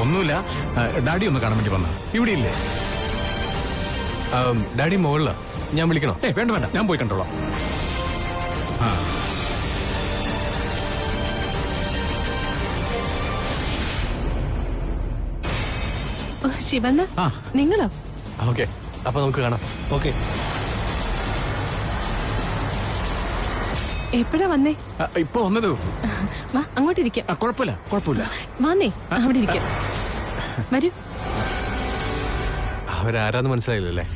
ഒന്നുമില്ല, ഡാഡി ഒന്ന് കാണാൻ വേണ്ടി വന്ന. ഇവിടെ ഇല്ലേ? ഡാഡി മുകളിലാ, ഞാൻ വിളിക്കണോ? വേണ്ട വേണ്ട, ഞാൻ പോയി കണ്ടോളാം. ശിവണ്ണ, നിങ്ങളോ? ഓക്കെ, അപ്പൊ നമുക്ക് കാണാം. ഓക്കെ. എപ്പോഴാ വന്നേ? ഇപ്പൊ വന്നത്. വാ, അങ്ങോട്ടിരിക്കാം. കുഴപ്പമില്ല കുഴപ്പമില്ല. വന്നേ, അവിടെ ഇരിക്കാം. വരൂ. അവരാരാന്ന് മനസ്സിലായില്ലല്ലേ?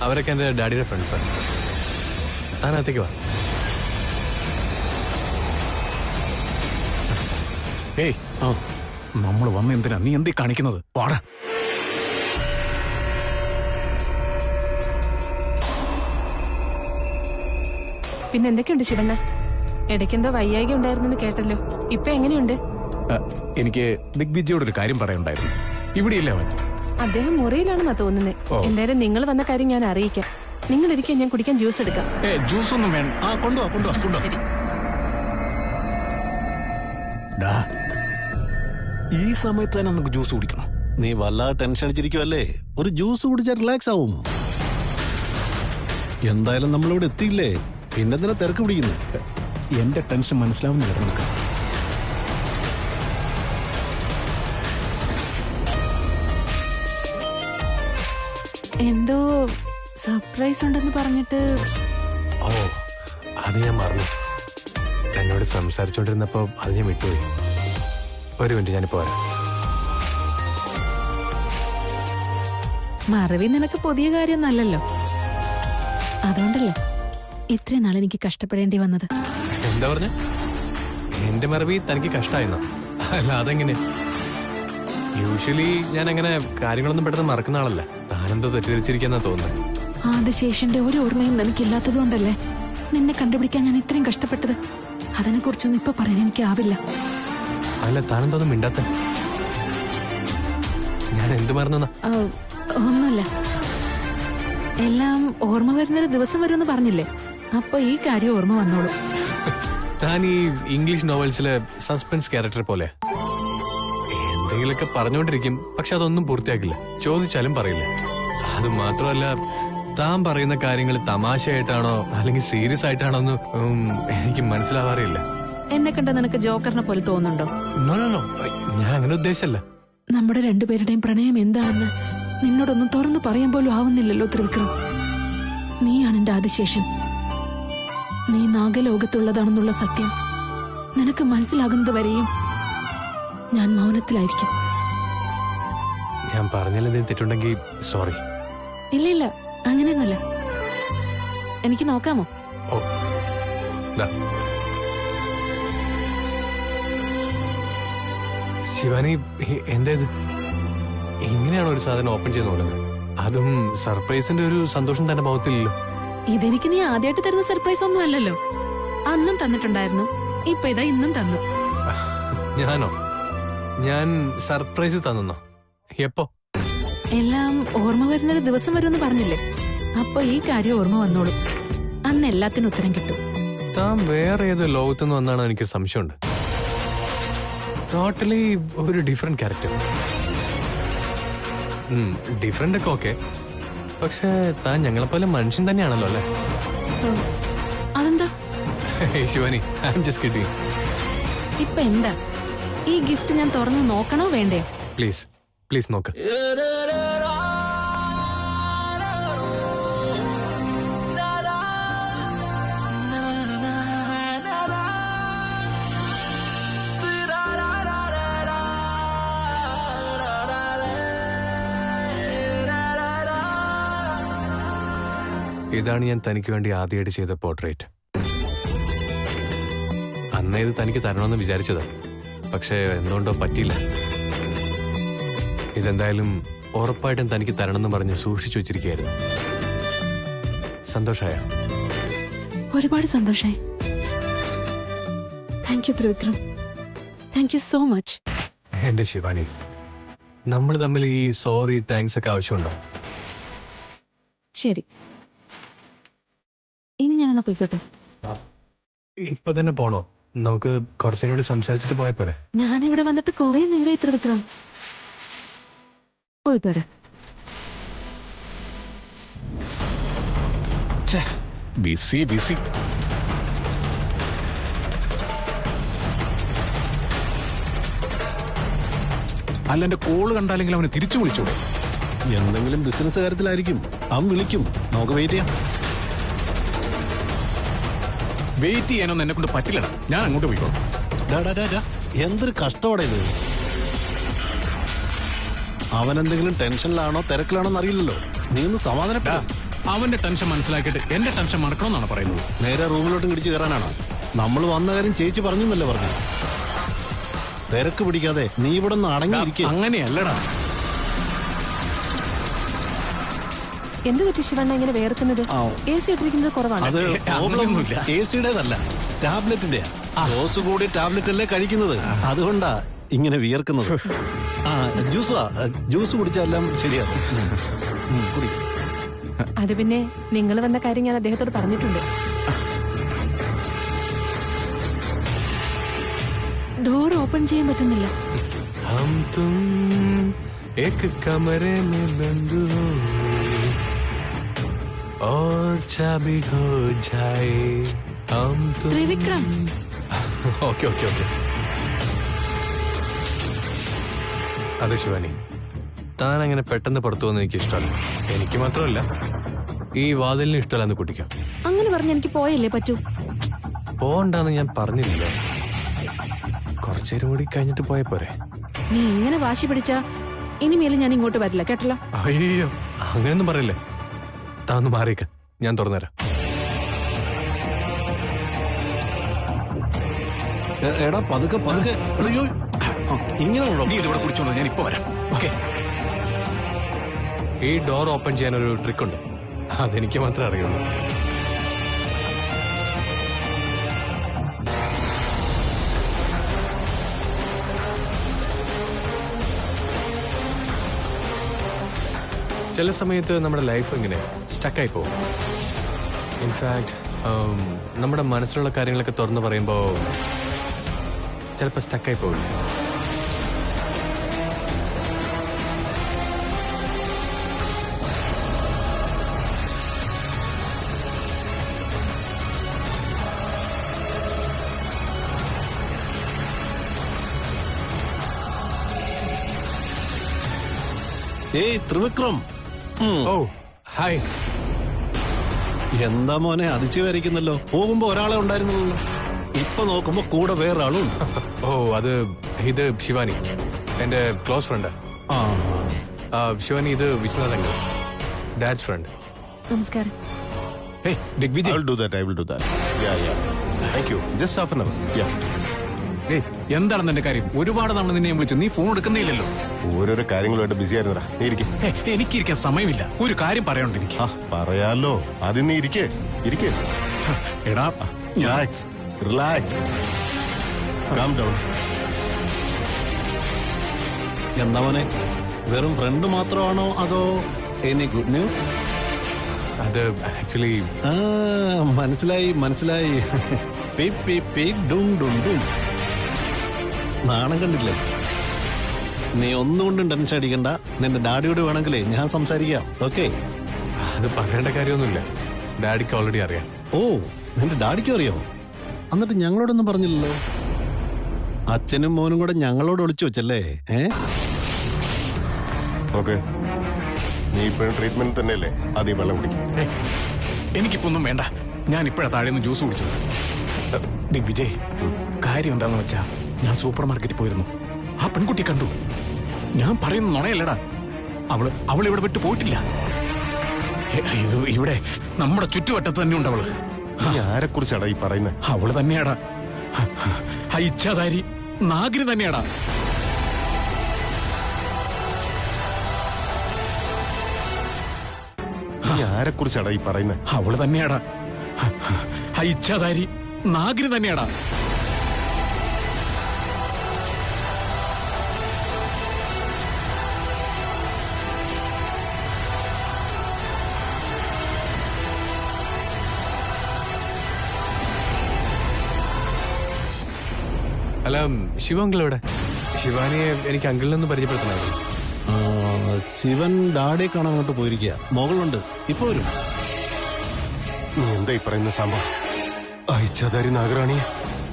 അവരൊക്കെ എന്റെ ഡാഡിയുടെ ഫ്രണ്ട്സാ. താനകത്തേക്ക് വാ. ഏയ്, നമ്മൾ വന്ന എന്തിനാ? നീ എന്തീ കാണിക്കുന്നത്? വാടാ. പിന്നെ എന്തൊക്കെയുണ്ട് ശിവണ്ണ? ഇടയ്ക്കെന്തോ വയ്യായിക ഉണ്ടായിരുന്നെന്ന് കേട്ടല്ലോ. ഇപ്പൊ എങ്ങനെയുണ്ട്? എനിക്ക് ദിഗ്വിജയോടൊരു കാര്യം പറയാനുണ്ടായിരുന്നു. ഇവിടെ ഇല്ല അവൻ. അദ്ദേഹം മുറിയിലാണെന്നാ തോന്നുന്നത്. എന്തായാലും നിങ്ങൾ വന്ന കാര്യം ഞാൻ അറിയിക്കാം. നിങ്ങൾ ഇരിക്കാൻ, ഞാൻ കുടിക്കാൻ ജ്യൂസ് എടുക്കാം. ജ്യൂസ് ഒന്നും വേണ്ട. കൊണ്ടുവാ. ഈ സമയത്ത് തന്നെ നമുക്ക് ജ്യൂസ് കുടിക്കണം. നീ വല്ലാതെ ടെൻഷൻ അടിച്ചിരിക്കുവല്ലേ? ഒരു ജ്യൂസ് കുടിച്ചാൽ റിലാക്സ് ആവും. എന്തായാലും നമ്മളിവിടെ എത്തിയില്ലേ, പിന്നെന്തിനാ തിരക്ക് പിടിക്കുന്നത്? എന്റെ ടെൻഷൻ മനസ്സിലാവുന്നില്ല നമുക്ക്. എന്തോ സർപ്രൈസ് ഉണ്ടെന്ന് പറഞ്ഞിട്ട്. ഓ, അത് ഞാൻ മറന്നു. എന്നോട് സംസാരിച്ചോണ്ടിരുന്നപ്പോ അത് ഞാൻ വിട്ടുപോയി. ഒരു മിനിറ്റ്, ഞാനിപ്പോ വരാം. മറവി നിനക്ക് പുതിയ കാര്യമൊന്നല്ലല്ലോ, അതുകൊണ്ടല്ലേ ഇത്രയും നാൾ എനിക്ക് കഷ്ടപ്പെടേണ്ടി വന്നത്. എന്താ പറഞ്ഞ? എന്റെ മറവി തനിക്ക് കഷ്ടായിരുന്നോ? അല്ല, അതെങ്ങനെ? യൂഷ്വലി ഞാൻ അങ്ങനെ കാര്യങ്ങളൊന്നും പെട്ടെന്ന് മറക്കുന്ന ആളല്ല. താനെന്തോ തെറ്റിദ്ധരിച്ചിരിക്കുന്ന തോന്നുന്നത്. ആദിശേഷന്റെ ഒരു ഓർമ്മയും നിനക്കില്ലാത്തതുകൊണ്ടല്ലേ നിന്നെ കണ്ടുപിടിക്കാൻ ഞാൻ ഇത്രയും കഷ്ടപ്പെട്ടത്. അതിനെ കുറിച്ചൊന്നും ഇപ്പൊ പറയാൻ എനിക്കാവില്ല. അല്ല, താനെന്തോന്നും മിണ്ടാത്ത? ഞാൻ എന്ത് മറന്ന? ഒന്നുമില്ല, എല്ലാം ഓർമ്മ വരുന്നൊരു ദിവസം വരുമെന്ന് പറഞ്ഞില്ലേ, അപ്പൊ ഈ കാര്യം ഓർമ്മ വന്നോളൂ. താൻ ഈ ഇംഗ്ലീഷ് നോവൽസിലെ സസ്പെൻസ് ക്യാരക്ടർ പോലെ എന്തെങ്കിലുമൊക്കെ പറഞ്ഞുകൊണ്ടിരിക്കും, പക്ഷെ അതൊന്നും പൂർത്തിയാക്കില്ല. ചോദിച്ചാലും പറയില്ല. അത് മാത്രമല്ല, താൻ പറയുന്ന കാര്യങ്ങൾ തമാശയായിട്ടാണോ അല്ലെങ്കിൽ സീരിയസ് ആയിട്ടാണോ എന്ന് എനിക്ക് മനസ്സിലാവാറില്ല. എന്നെ കണ്ട നിനക്ക് ജോക്കറിനെ പോലെ തോന്നുന്നുണ്ടോ? നോ, ഞാൻ അങ്ങനെ ഉദ്ദേശിച്ചല്ല. നമ്മുടെ രണ്ടുപേരുടെയും പ്രണയം എന്താണെന്ന് നിന്നോടൊന്നും തുറന്നു പറയാൻ പോലും ആവുന്നില്ലല്ലോ ത്രിവിക്രം. നീയാണ് എന്റെ ആദിശേഷൻ. നീ നാഗലോകത്തുള്ളതാണെന്നുള്ള സത്യം നിനക്ക് മനസ്സിലാകുന്നത് വരെയും ഞാൻ മൗനത്തിലായിരിക്കും. ഞാൻ പറഞ്ഞാലെന്തെങ്കിലും തെറ്റുണ്ടെങ്കിൽ സോറി. ഇല്ല, അങ്ങനെയൊന്നുമല്ല. എനിക്ക് നോക്കാമോ? ഓ, ശിവാനി, എന്തേത്? എങ്ങനെയാണോ ഒരു സാധനം ഓപ്പൺ ചെയ്ത് നോക്കുന്നത്? അതും സർപ്രൈസിന്റെ ഒരു സന്തോഷം തന്റെ മുഖത്തില്ലല്ലോ. ഇതെനിക്ക് നീ ആദ്യമായിട്ട് തരുന്ന സർപ്രൈസ് ഒന്നും അല്ലല്ലോ. അന്നും തന്നിട്ടുണ്ടായിരുന്നു, ഇപ്പൊ ഇതാ ഇന്നും തന്നു. ഞാനോ? ഞാൻ സർപ്രൈസ് തന്നോ? എപ്പോ? എല്ലാം ഓർമ്മ വരുന്നൊരു ദിവസം വരുമെന്ന് പറഞ്ഞില്ലേ, അപ്പൊ ഈ കാര്യം ഓർമ്മ വന്നോളൂ. അന്ന് എല്ലാത്തിനും ഉത്തരം കിട്ടും. താൻ വേറെ ഏതോ ലോകത്തുനിന്ന് വന്നാണ് എനിക്ക് സംശയമുണ്ട്. ടോട്ടലി ഒരു ഡിഫറെന്റ് ക്യാരക്ടർ. ഡിഫറെന്റ് ഒക്കെ ഓക്കെ, പക്ഷെ താൻ ഞങ്ങളെപ്പോലെ മനുഷ്യൻ തന്നെയാണല്ലോ അല്ലേ? അതെന്താ? Shivani, I am just kidding. ഇപ്പൊ എന്താ ഈ ഗിഫ്റ്റ് ഞാൻ തുറന്ന് നോക്കണോ വേണ്ടേ? പ്ലീസ് നോക്ക്. ഇതാണ് ഞാൻ തനിക്ക് വേണ്ടി ആദ്യമായിട്ട് ചെയ്ത പോർട്രേറ്റ്. അന്നേ ഇത് തനിക്ക് തരണമെന്ന് വിചാരിച്ചതാ, പക്ഷെ എന്തുകൊണ്ടോ പറ്റിയില്ല. ഇതെന്തായാലും ഉറപ്പായിട്ടും തനിക്ക് തരണമെന്ന് പറഞ്ഞ് സൂക്ഷിച്ചു വെച്ചിരിക്കുകയായിരുന്നു. സന്തോഷായോ? ഒരുപാട് സന്തോഷായി. Thank you Trivikram, thank you so much. എന്റെ ശിവാനി, നമ്മൾ തമ്മിൽ ഈ സോറി താങ്ക്സ് ഒക്കെ ആവശ്യമുണ്ടോ? ശരി, ഇനി ഞാനെന്നാ പോയിക്കോട്ടെ. ഇപ്പൊ തന്നെ പോണോ? നമുക്ക് കുറച്ചുകൂടി സംസാരിച്ചിട്ട് പോയപ്പോരെ? ഞാനിവിടെ വന്നിട്ട് കുറെ നേരം ത്രിവിക്രം. പോയിട്ട് വരാം. Busy busy. അല്ല, എന്റെ കോള് കണ്ടാലെങ്കിലും അവനെ തിരിച്ചു വിളിച്ചോളൂ. എന്തെങ്കിലും ബിസിനസ് കാര്യത്തിലായിരിക്കും. അവൻ വിളിക്കും, നമുക്ക് വെയിറ്റ് ചെയ്യാം. വെയിറ്റ് ചെയ്യാനൊന്നും എന്നെ കൊണ്ട് പറ്റില്ലടാ. ഞാൻ അങ്ങോട്ട് പോയിക്കോളാം. എന്തൊരു കഷ്ടമാണ് ഇത്. അവനെന്തെങ്കിലും ടെൻഷനിലാണോ തിരക്കിലാണോ എന്നറിയില്ലല്ലോ. നീ ഒന്ന് സമാധാനപ്പെടാ. അവന്റെ ടെൻഷൻ മനസ്സിലാക്കിയിട്ട് എന്റെ ടെൻഷൻ മറക്കണമെന്നാണ് പറയുന്നത്. നേരെ റൂമിലോട്ടും കിടിച്ചു കയറാനാണോ? നമ്മൾ വന്ന കാര്യം ചേച്ചി പറഞ്ഞല്ലേ പറഞ്ഞു. തിരക്ക് പിടിക്കാതെ നീ ഇവിടെ ഒന്ന് അടങ്ങിയിരിക്കുക. അങ്ങനെയല്ലടാ. എന്ത് പറ്റി ശിവണ്ണ ഇങ്ങനെ വേർക്കുന്നത്? AC ഇട്ടിരിക്കുന്നത് കുറവാണ്. അത് അങ്ങനെയൊന്നുമില്ല. AC-യുടേതല്ല, ടാബ്ലറ്റിന്റെയാ. ഡോസ് കൂടി ടാബ്ലറ്റ് അല്ലേ കഴിക്കുന്നത്, അതുകൊണ്ടാ ഇങ്ങനെ വിയർക്കുന്നത്. ജ്യൂസ് കുടിച്ചാലും ശരിയാവും. കുടിക്കും. അത് പിന്നെ നിങ്ങൾ വന്ന കാര്യം ഞാൻ അദ്ദേഹത്തോട് പറഞ്ഞിട്ടുണ്ട്. ഡോർ ഓപ്പൺ ചെയ്യാൻ പറ്റുന്നില്ല. हम तुम एक कमरे में बंद हो और चाबी खो जाए हम तुम. Trivikram, okay okay okay. അതെ ശിവാനി, താൻ അങ്ങനെ പെട്ടെന്ന് പുറത്തു പോകുന്ന എനിക്ക് ഇഷ്ടമല്ല. എനിക്ക് മാത്രമല്ല, ഈ വാതിലിന് ഇഷ്ടമല്ലെന്ന് കുട്ടിക്കാം. അങ്ങനെ പറഞ്ഞ് എനിക്ക് പോയല്ലേ പറ്റൂ. പോണ്ടെന്ന് ഞാൻ പറഞ്ഞില്ല. കുറച്ചേരും കൂടി കഴിഞ്ഞിട്ട് പോയ പോരെ. നീ ഇങ്ങനെ വാശി പിടിച്ചാ ഇനിമേലും ഞാൻ ഇങ്ങോട്ട് വരില്ല, കേട്ടല്ലോ. അയ്യോ, അങ്ങനെയൊന്നും പറയില്ലേ. താൻ ഒന്ന് മാറിയേക്ക, ഞാൻ തുറന്നുതരാം. എടാ പതുക്കെ പതുക്കെ. അയ്യോ, ഇങ്ങനെയാണോ? നീ ഇതിവിടെ കുടിച്ചോളൂ, ഞാൻ ഇപ്പൊ വരാം. ഓക്കെ. ഈ ഡോർ ഓപ്പൺ ചെയ്യാൻ ഒരു ട്രിക്ക് ഉണ്ട്, അതെനിക്ക് മാത്രമേ അറിയുള്ളൂ. ചില സമയത്ത് നമ്മുടെ ലൈഫ് ഇങ്ങനെ സ്റ്റക്കായി പോകും. ഇൻഫാക്ട് നമ്മുടെ മനസ്സിലുള്ള കാര്യങ്ങളൊക്കെ തുറന്നു പറയുമ്പോൾ ചിലപ്പോൾ സ്റ്റക്കായി പോകില്ല. ഏയ് ത്രിവിക്രം. ഓ ഹായ്. എന്താ മോനെ അതിശയമായിരിക്കുന്നല്ലോ. പോകുമ്പോ ഒരാളെ ഉണ്ടായിരുന്നല്ലോ, ഇപ്പൊ നോക്കുമ്പോ കൂടെ വേറൊരാളും. ഓ ഇത് ശിവാനി, എന്റെ ക്ലോസ് ഫ്രണ്ട്. ശിവാനി, ഇത് വിശ്വനാഥ് അങ്കിൾ, ഡാഡ്സ് ഫ്രണ്ട്. നമസ്കാരം. Hey, Digvijay. I will do that. Yeah. Thank you. Just half an hour. Yeah. ഏയ്, എന്താണെന്ന് എന്റെ കാര്യം? ഒരുപാട് തവണ നിന്നെ ഞാൻ വിളിച്ചു, നീ ഫോൺ എടുക്കുന്നില്ലല്ലോ. ഓരോരോ കാര്യങ്ങളുമായിട്ട് ബിസി ആയിരുന്നടാ. നീ ഇരിക്കെ. എനിക്കിരിക്കാൻ സമയമില്ല. ഒരു കാര്യം പറയാനുണ്ട് എനിക്ക്. പറയാലോ. ആദ്യം നീ ഇരിക്കേ. എടാ, റിലാക്സ്. Calm down. എന്താ മോനെ, വെറും ഫ്രണ്ട് മാത്രമാണോ അതോ എനി ഗുഡ് ന്യൂസ്? അത് ആക്ച്വലി മനസ്സിലായി. നാണം കണ്ടില്ലേ? നീ ഒന്നുകൊണ്ടും ടെൻഷൻ അടിക്കണ്ട. നിന്റെ ഡാഡിയോട് വേണമെങ്കിലേ ഞാൻ സംസാരിക്കാം. ഓക്കെ? അത് പറയേണ്ട കാര്യമൊന്നുമില്ല, ഡാഡിക്ക് ഓൾറെഡി അറിയാം. ഓ, നിന്റെ ഡാഡിക്കും അറിയാമോ? എന്നിട്ട് ഞങ്ങളോടൊന്നും പറഞ്ഞില്ലല്ലോ. അച്ഛനും മോനും കൂടെ ഞങ്ങളോട് ഒളിച്ചു വെച്ചല്ലേ? ഓക്കെ, നീ ഇപ്പോഴും ട്രീറ്റ്മെന്റ് തന്നെയല്ലേ? ആദ്യം വെള്ളം കുടിക്കും. എനിക്കിപ്പോ ഒന്നും വേണ്ട. ഞാൻ ഇപ്പോഴാ താഴെ നിന്ന് ജ്യൂസ് കുടിച്ചത്. ദിഗ്വിജയ്, കാര്യം എന്താന്ന് വെച്ചാ, ഞാൻ സൂപ്പർ മാർക്കറ്റിൽ പോയിരുന്നു. ആ പെൺകുട്ടി കണ്ടു. ഞാൻ പറയുന്ന നുണയല്ലടാ. അവൾ ഇവിടെ വിട്ടു പോയിട്ടില്ല. ഇവിടെ നമ്മുടെ ചുറ്റുവട്ടത്ത് തന്നെ ഉണ്ട് അവള്. നീ ആരെ കുറിച്ചാടാ ഈ പറയുന്നത്? അവള് തന്നെയാടാ, ആ ഇച്ഛാധാരി നാഗിനി തന്നെയാടാ. നീ ആരെ കുറിച്ചാടാ ഈ പറയുന്നത്? അവള് തന്നെയാടാ, ആ ഇച്ഛാധാരി നാഗിനി തന്നെയാടാ. അല്ല, ശിവ അങ്കിൾ എവിടെ? ശിവാനിയെ എനിക്ക് അങ്കിളിനൊന്ന് പരിചയപ്പെടുത്തണമായിരുന്നു. ശിവൻ ഡാഡിയെ കാണാൻ അങ്ങോട്ട് പോയിരിക്കുക. മുകളുണ്ട്, ഇപ്പൊ വരും. നീ എന്താ ഈ പറയുന്ന സാമ്പ? അയച്ചാതാരി നാഗറാണിയെ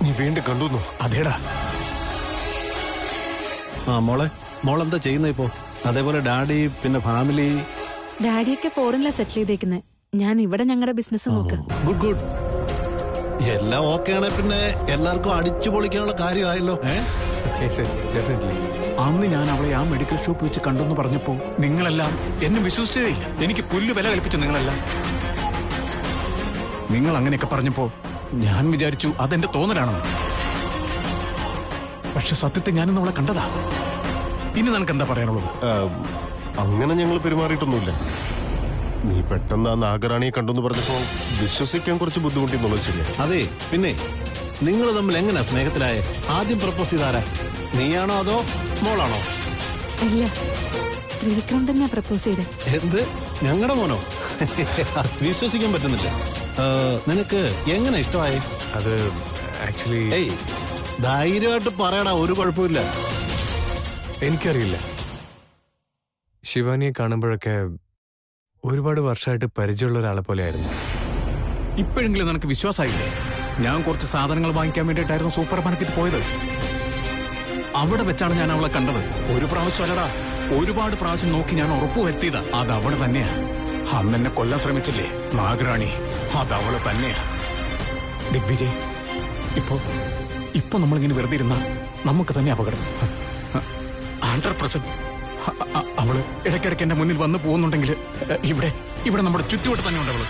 നീ വീണ്ടും കണ്ടുന്നു? അതേടാ. മോളെന്താ ചെയ്യുന്ന ഇപ്പോ? അതേപോലെ ഡാഡി പിന്നെ ഫാമിലി? ഡാഡിയൊക്കെ ഫോറിനിലാ സെറ്റിൽ ചെയ്തേക്കുന്നത്. ഞാൻ ഇവിടെ ഞങ്ങളുടെ ബിസിനസ് നോക്ക്. Good good. എല്ലാം ഓക്കെ ആണെ പിന്നെ എല്ലാവർക്കും അടിച്ചു പൊളിക്കാനുള്ള കാര്യമായല്ലോ. ഡെഫിനറ്റ്ലി. അന്ന് ഞാൻ അവളെ ആ മെഡിക്കൽ ഷോപ്പ് വെച്ച് കണ്ടെന്ന് പറഞ്ഞപ്പോ നിങ്ങളെല്ലാം എന്നെ വിശ്വസിച്ചതേ ഇല്ല. എനിക്ക് പുല്ല് വില കൽപ്പിച്ചു നിങ്ങളെല്ലാം. നിങ്ങൾ അങ്ങനെയൊക്കെ പറഞ്ഞപ്പോ ഞാൻ വിചാരിച്ചു അതെന്റെ തോന്നലാണെന്ന്. പക്ഷെ സത്യത്തെ ഞാനിന്ന് അവളെ കണ്ടതാ. ഇനി നിനക്ക് എന്താ പറയാനുള്ളത്? അങ്ങനെ ഞങ്ങൾ പെരുമാറിയിട്ടൊന്നുമില്ല. നീ പെട്ടെന്ന് ആ നാഗറാണിയെ കണ്ടെന്ന് പറഞ്ഞപ്പോ വിശ്വസിക്കാൻ കുറച്ച് ബുദ്ധിമുട്ടിന്നുള്ളത് ശരിയാ. അതെ, പിന്നെ നിങ്ങൾ തമ്മിൽ എങ്ങനെയാ സ്നേഹത്തിലായ? ആദ്യം പ്രപ്പോസ് ചെയ്താരാ? നീയാണോ അതോ മോളാണോ? ഇല്ല, ത്രിവിക്രം തന്നെയാ പ്രപ്പോസ് ചെയ്തേ. എന്ത്? ഞങ്ങളുടെ മോനോ? വിശ്വസിക്കാൻ പറ്റുന്നില്ല. നിനക്ക് എങ്ങനെ ഇഷ്ടമായി? അത് ആക്ച്വലി ഏയ്, ധൈര്യമായിട്ട് പറയടാ, ഒരു കുഴപ്പമില്ല. എനിക്കറിയില്ല. ശിവാനിയെ കാണുമ്പോഴൊക്കെ ഒരുപാട് വർഷമായിട്ട് പരിചയമുള്ള ഒരാളെ പോലെയായിരുന്നു. ഇപ്പോഴെങ്കിലും നിനക്ക് വിശ്വാസമായില്ലേ? ഞാൻ കുറച്ച് സാധനങ്ങൾ വാങ്ങിക്കാൻ വേണ്ടിയിട്ടായിരുന്നു സൂപ്പർ മാർക്കറ്റിൽ പോയത്. അവിടെ വെച്ചാണ് ഞാൻ അവളെ കണ്ടത്. ഒരു പ്രാവശ്യം അല്ലടാ, ഒരുപാട് പ്രാവശ്യം നോക്കി ഞാൻ ഉറപ്പുവരുത്തിയതാ അത് അവിടെ തന്നെയാ. അന്ന് എന്നെ കൊല്ലാൻ ശ്രമിച്ചില്ലേ നാഗറാണി, അത് അവള് തന്നെയാ. ദിഗ്വിജയ്, ഇപ്പൊ നമ്മളിങ്ങനെ വെറുതെ ഇരുന്നാ നമുക്ക് തന്നെ അപകടം. 100% അവള് ഇടയ്ക്കിടയ്ക്ക് എന്റെ മുന്നിൽ വന്നു പോകുന്നുണ്ടെങ്കിൽ ഇവിടെ നമ്മുടെ ചുറ്റുവട്ടം തന്നെ ഉണ്ട് അവള്.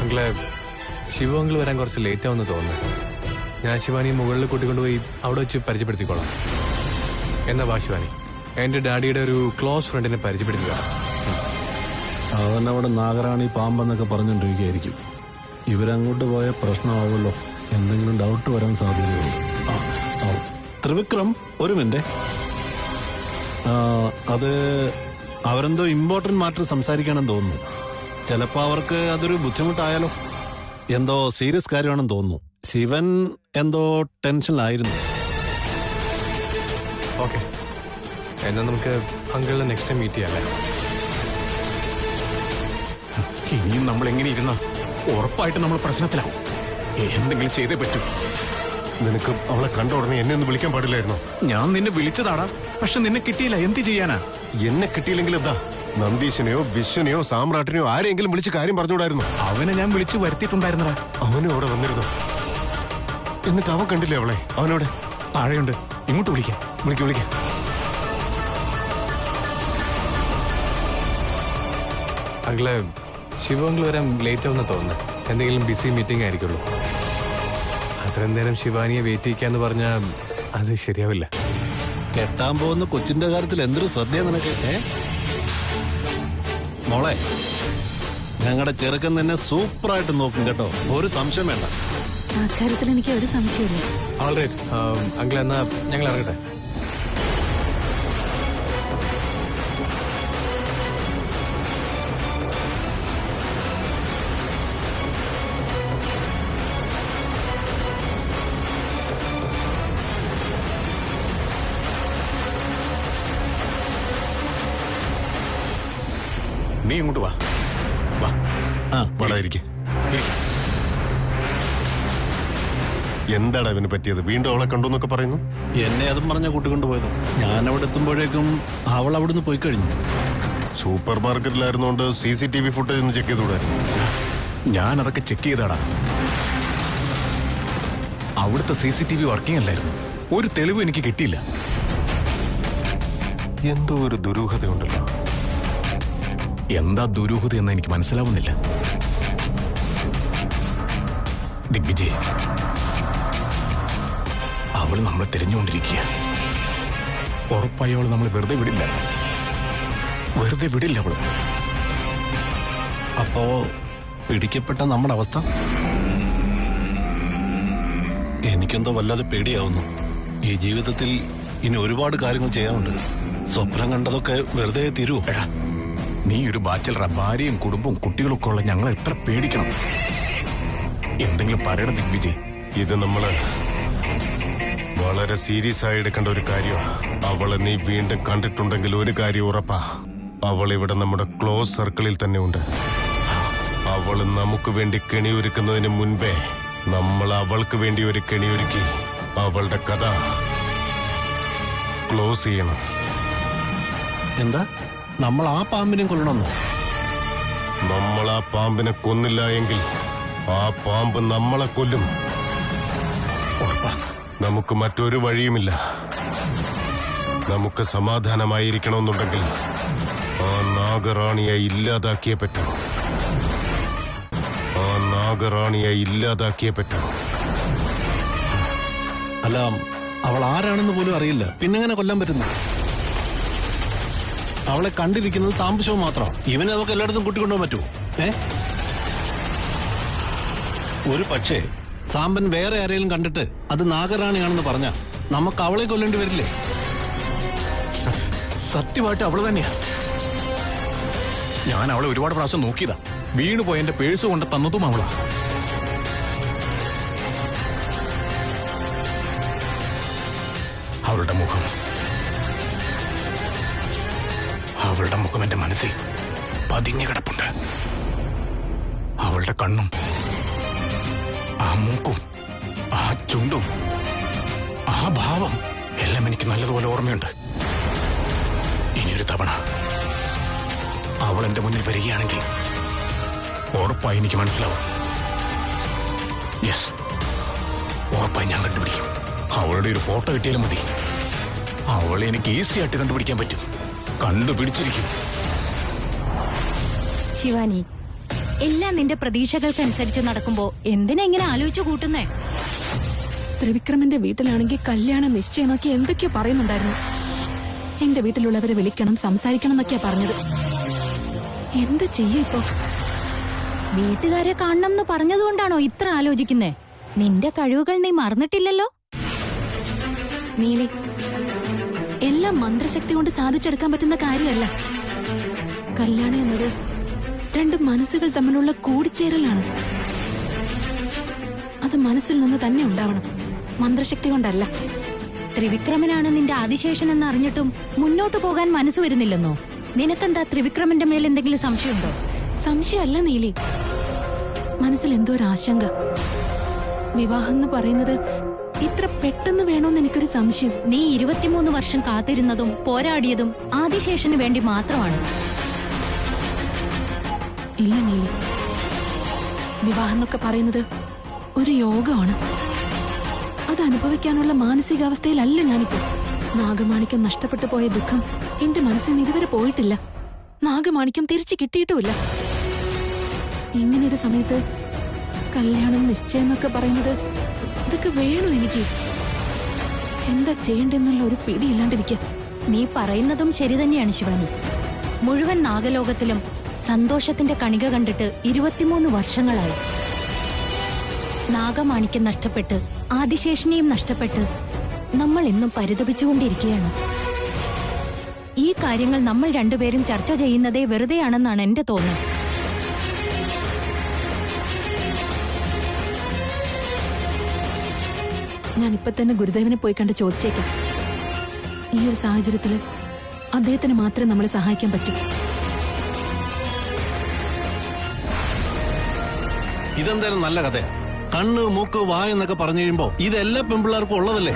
അങ്കിളെ, ശിവ അങ്കിൾ വരാൻ കുറച്ച് ലേറ്റ് ആവുമെന്ന് തോന്നുന്നു. ഞാൻ ശിവാനിയെ മുകളിൽ കൂട്ടിക്കൊണ്ടുപോയി അവിടെ വെച്ച് പരിചയപ്പെടുത്തിക്കോളാം. എന്നാ വാ ശിവാനി, എന്റെ ഡാഡിയുടെ ഒരു ക്ലോസ് ഫ്രണ്ടിനെ പരിചയപ്പെടുത്തുക. അവനവിടെ നാഗറാണി പാമ്പെന്നൊക്കെ പറഞ്ഞുകൊണ്ടിരിക്കുകയായിരിക്കും. ഇവരങ്ങോട്ട് പോയ പ്രശ്നമാവുമല്ലോ. എന്തെങ്കിലും ഡൗട്ട് വരാൻ സാധ്യതയുണ്ട്. ത്രിവിക്രം, ഒരു മിനിറ്റ്. അത് അവരെന്തോ ഇമ്പോർട്ടന്റ് മാറ്റർ സംസാരിക്കണമെന്ന് തോന്നുന്നു. ചിലപ്പോ അവർക്ക് അതൊരു ബുദ്ധിമുട്ടായാലോ. എന്തോ സീരിയസ് കാര്യമാണെന്ന് തോന്നുന്നു. ശിവൻ എന്തോ ടെൻഷനിലായിരുന്നു. ഓക്കെ, എന്നാൽ നമുക്ക് അങ്കിളിനെ നെക്സ്റ്റ് മീറ്റ് ചെയ്യാം. ഇനിയും നമ്മൾ എങ്ങനെ ഇരുന്ന ഉറപ്പായിട്ട് നമ്മൾ പ്രശ്നത്തിലാവും. എന്തെങ്കിലും ചെയ്തേ പറ്റൂ. നിനക്ക് അവളെ കണ്ട ഉടനെ എന്നെ ഒന്ന് വിളിക്കാൻ പാടില്ലായിരുന്നോ? ഞാൻ നിന്നെ വിളിച്ചതാടാ, പക്ഷെ നിന്നെ കിട്ടിയില്ല. എന്ത് ചെയ്യാനാ? എന്നെ കിട്ടിയില്ലെങ്കിൽ എന്താ? നന്ദീശനെയോ വിശ്വനെയോ സാമ്രാട്ടിനെയോ ആരെങ്കിലും വിളിച്ച് കാര്യം പറഞ്ഞുകൂടായിരുന്നു? അവനെ ഞാൻ വിളിച്ചു വരുത്തിയിട്ടുണ്ടായിരുന്നടാ. അവനും അവിടെ വന്നിരുന്നു. എന്നിട്ട് അവൻ കണ്ടില്ലേ അവളെ? അവനോട് താഴെയുണ്ട്, ഇങ്ങോട്ട് വിളിക്കാം. വിളിക്കാം. അങ്കിളെ, ശിവ അങ്കിൾ വരാൻ ലേറ്റ് ആവുന്ന തോന്നുന്നു. എന്തെങ്കിലും ബിസി മീറ്റിംഗ് ആയിരിക്കുള്ളൂ. അത്രയും നേരം ശിവാനിയെ വെയിറ്റ് ചെയ്യിക്കാന്ന് പറഞ്ഞാൽ അത് ശരിയാവില്ല. കെട്ടാൻ പോകുന്ന കൊച്ചിന്റെ കാര്യത്തിൽ എന്തൊരു ശ്രദ്ധയാ നിനക്ക്. മോളെ, ഞങ്ങളുടെ ചെറുക്കൻ തന്നെ സൂപ്പറായിട്ട് നോക്കും കേട്ടോ, ഒരു സംശയം വേണ്ട. ആ കാര്യത്തിൽ എനിക്ക് ഒരു സംശയമില്ല. ഓൾറൈറ്റ് അങ്കിൾ, എന്നാ ഞങ്ങൾ ഇറങ്ങട്ടെ. നീ ഇങ്ങോട്ട് വാ. വളായിരിക്കും. എന്താടാ ഇവന് പറ്റിയത്? വീണ്ടും അവളെ കണ്ടു എന്നൊക്കെ പറയുന്നു. എന്നെ അതും പറഞ്ഞ കൂട്ടിക്കൊണ്ടുപോയത്. ഞാൻ അവിടെ എത്തുമ്പോഴേക്കും അവൾ അവിടുന്ന് പോയി കഴിഞ്ഞു. സൂപ്പർ മാർക്കറ്റിലായിരുന്നോണ്ട് CCTV ഫുട്ടേജ് ഒന്ന് ചെക്ക് ചെയ്തുകൂടായിരുന്നു? ഞാൻ അതൊക്കെ ചെക്ക് ചെയ്താടാ. അവിടുത്തെ CCTV വർക്കിംഗ് അല്ലായിരുന്നു. ഒരു തെളിവ് എനിക്ക് കിട്ടിയില്ല. എന്തോ ഒരു ദുരൂഹതയുണ്ടല്ലോ. എന്താ ദുരൂഹത എന്ന് എനിക്ക് മനസ്സിലാവുന്നില്ല. ദിഗ്വിജയ്, അവള് നമ്മളെ തിരഞ്ഞുകൊണ്ടിരിക്കുക. ഉറപ്പായി അവള് നമ്മളെ വെറുതെ വിടില്ല. അവള്. അപ്പോ പിടിക്കപ്പെട്ട നമ്മുടെ അവസ്ഥ? എനിക്കെന്തോ വല്ലാതെ പേടിയാവുന്നു. ഈ ജീവിതത്തിൽ ഇനി ഒരുപാട് കാര്യങ്ങൾ ചെയ്യാനുണ്ട്. സ്വപ്നം കണ്ടതൊക്കെ വെറുതെ തീരുവോ? എടാ, നീ ഒരു ബാച്ചലറാ. ഭാര്യയും കുടുംബവും കുട്ടികളൊക്കെ ഉള്ള ഞങ്ങൾ എത്ര പേടിക്കണം. എന്തെങ്കിലും പറയണം ദിഗ്വിജയ്. ഇത് നമ്മള് വളരെ സീരിയസ് ആയി എടുക്കേണ്ട ഒരു കാര്യമാണ്. അവളെ നീ വീണ്ടും കണ്ടിട്ടുണ്ടെങ്കിൽ ഒരു കാര്യം ഉറപ്പാ, അവൾ ഇവിടെ നമ്മുടെ ക്ലോസ് സർക്കിളിൽ തന്നെ ഉണ്ട്. അവള് നമുക്ക് വേണ്ടി കെണിയൊരുക്കുന്നതിന് മുൻപേ നമ്മൾ അവൾക്ക് വേണ്ടി ഒരു കെണിയൊരുക്കി അവളുടെ കഥ ക്ലോസ് ചെയ്യണം. എന്താ നമ്മൾ ആ പാമ്പിനെ കൊല്ലണമെന്നോ? നമ്മൾ ആ പാമ്പിനെ കൊന്നില്ല എങ്കിൽ ആ പാമ്പ് നമ്മളെ കൊല്ലും. ഉറപ്പാ? നമുക്ക് മറ്റൊരു വഴിയുമില്ല. നമുക്ക് സമാധാനമായിരിക്കണമെന്നുണ്ടെങ്കിൽ ആ നാഗറാണിയെ ഇല്ലാതാക്കിയേ പറ്റൂ. ആ നാഗറാണിയെ ഇല്ലാതാക്കിയേ പറ്റൂ. അല്ല, അവൾ ആരാണെന്ന് പോലും അറിയില്ല, പിന്നെങ്ങനെ കൊല്ലാൻ പറ്റുന്നു? അവളെ കണ്ടിരിക്കുന്നത് സാംബശിവം മാത്രം. ഇവനെ നമുക്ക് എല്ലായിടത്തും കൂട്ടിക്കൊണ്ടുപോകാൻ പറ്റുമോ? ഒരു പക്ഷേ സാമ്പൻ വേറെ ആരെങ്കിലും കണ്ടിട്ട് അത് നാഗറാണിയാണെന്ന് പറഞ്ഞ നമുക്ക് അവളെ കൊല്ലേണ്ടി വരില്ലേ? സത്യമായിട്ട് അവള് തന്നെയാ. ഞാൻ അവളെ ഒരുപാട് പ്രാവശ്യം നോക്കിയതാ. വീണുപോയ എന്റെ പേഴ്സ് കൊണ്ട് തന്നതും അവളാ. അവളുടെ മുഖം എന്റെ മനസ്സിൽ പതിഞ്ഞു കിടപ്പുണ്ട്. അവളുടെ കണ്ണും ആ മൂക്കും ആ ചുണ്ടും ആ ഭാവം എല്ലാം എനിക്ക് നല്ലതുപോലെ ഓർമ്മയുണ്ട്. ഇനിയൊരു തവണ അവൾ എന്റെ മുന്നിൽ വരികയാണെങ്കിൽ ഉറപ്പായി എനിക്ക് മനസ്സിലാവും. യെസ്, ഉറപ്പായി ഞാൻ കണ്ടുപിടിക്കും. അവളുടെ ഒരു ഫോട്ടോ കിട്ടിയാലും മതി. അവളെ എനിക്ക് ഈസി ആയിട്ട് കണ്ടുപിടിക്കാൻ പറ്റും. കണ്ടുപിടിച്ചിരിക്കും. ശിവാനി, എല്ലാം നിന്റെ പ്രതീക്ഷകൾക്കനുസരിച്ച് നടക്കുമ്പോ എന്തിനാ ഇങ്ങനെ ആലോചിച്ചു കൂട്ടുന്നേ? ത്രിവിക്രമന്റെ വീട്ടിലാണെങ്കിൽ കല്യാണം നിശ്ചയമൊക്കെ എന്തൊക്കെയോ പറയുന്നുണ്ടായിരുന്നു. എന്റെ വീട്ടിലുള്ളവരെ വിളിക്കണം, സംസാരിക്കണം എന്നൊക്കെയാ പറഞ്ഞത്. എന്ത് ചെയ്യും ഇപ്പൊ? വീട്ടുകാരെ കാണണം എന്ന് പറഞ്ഞതുകൊണ്ടാണോ ഇത്ര ആലോചിക്കുന്നേ? നിന്റെ കഴിവുകൾ നീ മറന്നിട്ടില്ലല്ലോ. നീലി, എല്ലാം മന്ത്രശക്തി കൊണ്ട് സാധിച്ചെടുക്കാൻ പറ്റുന്ന കാര്യമല്ല. കല്യാണം എന്നത് രണ്ട് മനസ്സുകൾ തമ്മിലുള്ള കൂടിച്ചേരലാണ്. അത് മനസ്സിൽ നിന്ന് തന്നെ ഉണ്ടാവണം, മന്ത്രശക്തി കൊണ്ടല്ല. ത്രിവിക്രമനാണ് നിന്റെ ആദിശേഷൻ എന്ന് അറിഞ്ഞിട്ടും മുന്നോട്ട് പോകാൻ മനസ്സ് വരുന്നില്ലെന്നോ? നിനക്കെന്താ ത്രിവിക്രമന്റെ മേൽ എന്തെങ്കിലും സംശയമുണ്ടോ? സംശയമല്ല നീലി, മനസ്സിൽ എന്തോ ഒരു ആശങ്ക. വിവാഹം എന്ന് പറയുന്നത് ഇത്ര പെട്ടെന്ന് വേണോന്ന് എനിക്കൊരു സംശയം. നീ 23 വർഷം കാത്തിരുന്നതും പോരാടിയതും ആദിശേഷന് വേണ്ടി മാത്രമാണ്. ഇല്ല നീലി, വിവാഹം എന്നൊക്കെ പറയുന്നത് ഒരു യോഗമാണ്. അത് അനുഭവിക്കാനുള്ള മാനസികാവസ്ഥയിലല്ല ഞാനിപ്പോ. നാഗമാണിക്യം നഷ്ടപ്പെട്ടു പോയ ദുഃഖം എന്റെ മനസ്സിൽ നിന്ന് ഇതുവരെ പോയിട്ടില്ല. നാഗമാണിക്യം തിരിച്ചു കിട്ടിയിട്ടുമില്ല. ഇങ്ങനൊരു സമയത്ത് കല്യാണം നിശ്ചയം എന്നൊക്കെ പറയുന്നത് ഇതൊക്കെ വേണോ എനിക്ക്? എന്താ ചെയ്യണ്ടെന്നുള്ള ഒരു പിടിയില്ലാണ്ടിരിക്കുക. നീ പറയുന്നതും ശരി തന്നെയാണ് ശിവാനി. മുഴുവൻ നാഗലോകത്തിലും സന്തോഷത്തിന്റെ കണിക കണ്ടിട്ട് 23 വർഷങ്ങളായി. നാഗമാണിക്യം നഷ്ടപ്പെട്ട് ആദിശേഷനെയും നഷ്ടപ്പെട്ട് നമ്മൾ ഇന്നും പരിതപിച്ചുകൊണ്ടിരിക്കുകയാണ്. ഈ കാര്യങ്ങൾ നമ്മൾ രണ്ടുപേരും ചർച്ച ചെയ്യുന്നതേ വെറുതെയാണെന്നാണ് എന്റെ തോന്നൽ. ഞാൻ ഇപ്പൊ തന്നെ ഗുരുദേവനെ പോയി കണ്ട് ചോദിച്ചേക്കാം. ഈ ഒരു സാഹചര്യത്തില് അദ്ദേഹത്തിന് മാത്രമേ നമ്മളെ സഹായിക്കാൻ പറ്റൂ. ഇതെന്തായാലും നല്ല കഥയാ. കണ്ണ് മൂക്ക് വായ എന്നൊക്കെ പറഞ്ഞു കഴിയുമ്പോ ഇതെല്ലാ പെൺപിള്ളേർക്കും ഉള്ളതല്ലേ.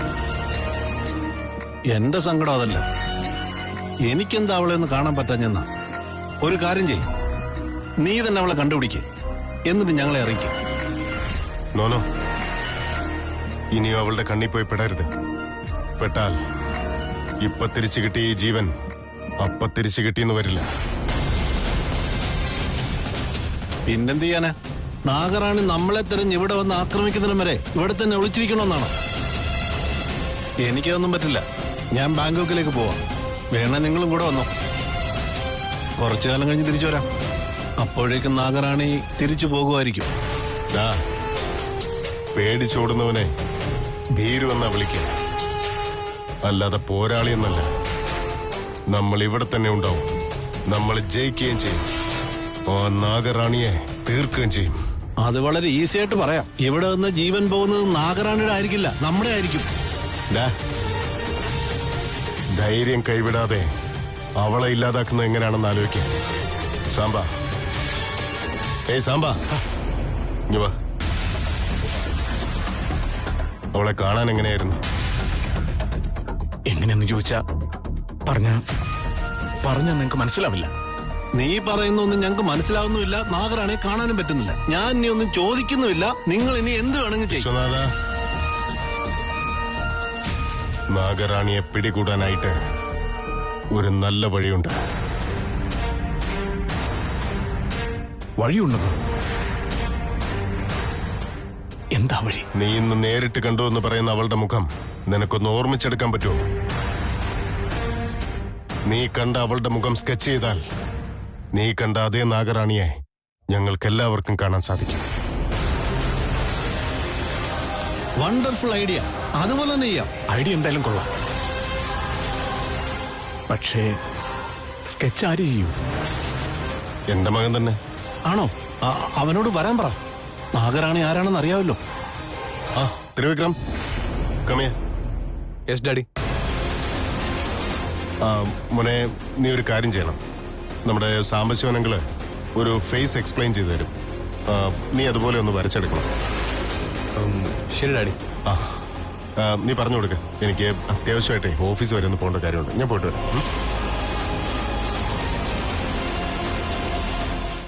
എന്റെ സങ്കടം അതല്ല. എനിക്കെന്താ അവളെ ഒന്ന് കാണാൻ പറ്റാഞ്ഞെന്നാ. ഒരു കാര്യം ചെയ്യും, നീ തന്നെ അവളെ കണ്ടുപിടിക്ക്, എന്നിട്ട് ഞങ്ങളെ അറിയിക്കും. നോനോ, ഇനിയും അവളുടെ കണ്ണി പോയി പെടരുത്. പെട്ടാൽ ഇപ്പൊ തിരിച്ചു കിട്ടിയ ഈ ജീവൻ അപ്പൊ തിരിച്ചു കിട്ടിയെന്ന് വരില്ല. പിന്നെന്ത് ചെയ്യാനാ? നാഗറാണി നമ്മളെ തിരഞ്ഞ് ഇവിടെ വന്ന് ആക്രമിക്കുന്നതിനും വരെ ഇവിടെ തന്നെ ഒളിച്ചിരിക്കണമെന്നാണോ? എനിക്കതൊന്നും പറ്റില്ല. ഞാൻ ബാങ്കോക്കിലേക്ക് പോവാം. വേണേ നിങ്ങളും കൂടെ വന്നോ. കുറച്ചു കാലം കഴിഞ്ഞ് തിരിച്ചു വരാം. അപ്പോഴേക്കും നാഗറാണി തിരിച്ചു പോകുമായിരിക്കും. പേടിച്ചോടുന്നവനെ ഭീരു എന്നാ വിളിക്കുക, അല്ലാതെ പോരാളി എന്നല്ല. നമ്മൾ ഇവിടെ തന്നെ ഉണ്ടാവും. നമ്മൾ ജയിക്കുകയും ചെയ്യും. ആ നാഗറാണിയെ തീർക്കുകയും ചെയ്യും. അത് വളരെ ഈസി ആയിട്ട് പറയാം. ഇവിടെ നിന്ന് ജീവൻ പോകുന്നത് നാഗറാണിയുടെ ആയിരിക്കില്ല, നമ്മുടെ ആയിരിക്കും. ഡാ, ധൈര്യം കൈവിടാതെ അവളെ ഇല്ലാതാക്കുന്നത് എങ്ങനെയാണെന്ന് ആലോചിക്കാം. സാമ്പ, ഏയ് സാമ്പ, ഇങ്ങ് വാ. അവളെ കാണാൻ എങ്ങനെയായിരുന്നു? എങ്ങനെയെന്ന് ചോദിച്ചാ പറഞ്ഞാ നിങ്ങക്ക് മനസ്സിലാവില്ല. നീ പറയുന്നൊന്നും ഞങ്ങൾക്ക് മനസ്സിലാവുന്നുമില്ല. നാഗറാണെ കാണാനും പറ്റുന്നില്ല. ഞാൻ ഇനി ഒന്നും ചോദിക്കുന്നുമില്ല. നിങ്ങൾ ഇനി എന്ത് വേണമെങ്കിൽ ചെയ്യും. വിശ്വനാഥ, നാഗറാണിയെ പിടികൂടാനായിട്ട് ഒരു നല്ല വഴിയുണ്ട്. വഴിയുണ്ടെന്നോ? എന്താ വഴി? നീ ഇന്ന് നേരിട്ട് കണ്ടു എന്ന് പറയുന്ന അവളുടെ മുഖം നിനക്കൊന്ന് ഓർമ്മിച്ചെടുക്കാൻ പറ്റുമോ? നീ കണ്ട അവളുടെ മുഖം സ്കെച്ച് ചെയ്താൽ നീ കണ്ട അതേ നാഗറാണിയെ ഞങ്ങൾക്കെല്ലാവർക്കും കാണാൻ സാധിക്കും. Wonderful idea. അതുപോലെ തന്നെ ചെയ്യാം. ഐഡിയ എന്തായാലും കൊള്ളാം. പക്ഷേ സ്കെച്ച് ആര് ചെയ്യൂ? എന്റെ മകൻ തന്നെ. ആണോ? അവനോട് വരാൻ പറ. നാഗറാണി ആരാണെന്ന് അറിയാമല്ലോ. ആ ത്രിവിക്രം, കമിയ. Yes daddy. മോനെ, നീ ഒരു കാര്യം ചെയ്യണം. നമ്മുടെ സാംബശിവനങ്ങള് ഒരു ഫേസ് എക്സ്പ്ലെയിൻ ചെയ്തു തരും. നീ അതുപോലെ ഒന്ന് വരച്ചെടുക്കണം. ശരി ഡാഡി. നീ പറഞ്ഞു കൊടുക്ക. എനിക്ക് അത്യാവശ്യമായിട്ടേ ഓഫീസ് വരെ ഒന്ന് പോകേണ്ട കാര്യമുണ്ട്. ഞാൻ പോയിട്ട് വരാം.